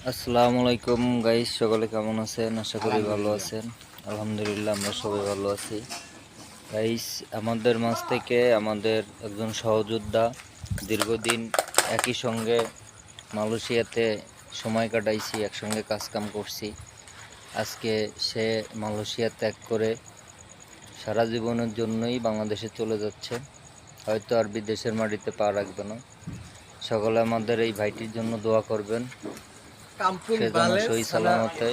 আসসালামু আলাইকুম গাইস, সকলে কেমন আছেন? আশা করি ভালো আছেন। আলহামদুলিল্লাহ, আমরা সবাই ভালো আছি। গাইস, আমাদের মাঝ থেকে আমাদের একজন সহযোদ্ধা দীর্ঘদিন একই সঙ্গে মালয়েশিয়াতে সময় কাটাইছি, একসঙ্গে কাজকাম করছি। আজকে সে মালয়েশিয়া ত্যাগ করে সারা জীবনের জন্যই বাংলাদেশে চলে যাচ্ছে। হয়তো আর বিদেশের মাটিতে পা রাখবে না। সকলে আমাদের এই ভাইটির জন্য দোয়া করবেন, Kampung সে যেন Bales সহি sana সালামতে।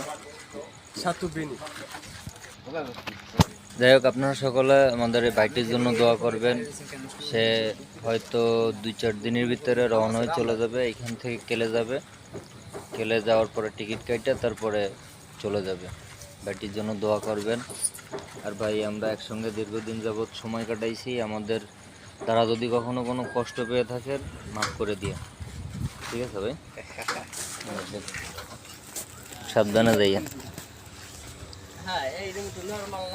satu bini. যাই হোক, আপনারা সকলে আমাদের এই ভাইটির জন্য দোয়া করবেন। সে হয়তো 2-4 দিনের ভিতরে রওনা হয়ে চলে যাবে, এখান থেকে কেলে যাবে। কেলে যাওয়ার পরে টিকিট কাইটা তারপরে চলে যাবে। ভাইটির জন্য দোয়া করবেন। আর ভাই, আমরা একসঙ্গে দীর্ঘদিন যাবৎ সময় কাটাইছি। আমাদের তারা যদি কখনো কোনো কষ্ট পেয়ে থাকেন, মাফ করে দিয়ে। ঠিক আছে ভাই, সাবধানে যাইয়েন।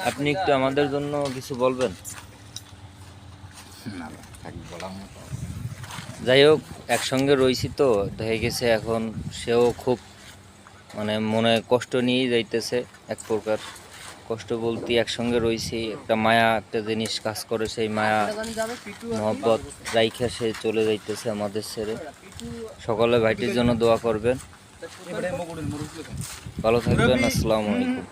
আপনি একটু আমাদের জন্য কিছু বলবেন? যাই হোক, একসঙ্গে রয়েছি তো দেখে গেছে, এখন সেও খুব মনে কষ্ট নিয়েই যাইতেছে। এক প্রকার কষ্ট বলতে, একসঙ্গে রয়েছি, একটা মায়া, একটা জিনিস কাজ করে, সেই মায়া মহব্বত রাইখা সে চলে যাইতেছে আমাদের ছেড়ে। সকলে ভাইটির জন্য দোয়া করবেন, ভালো থাকবেন। আসসালামু আলাইকুম।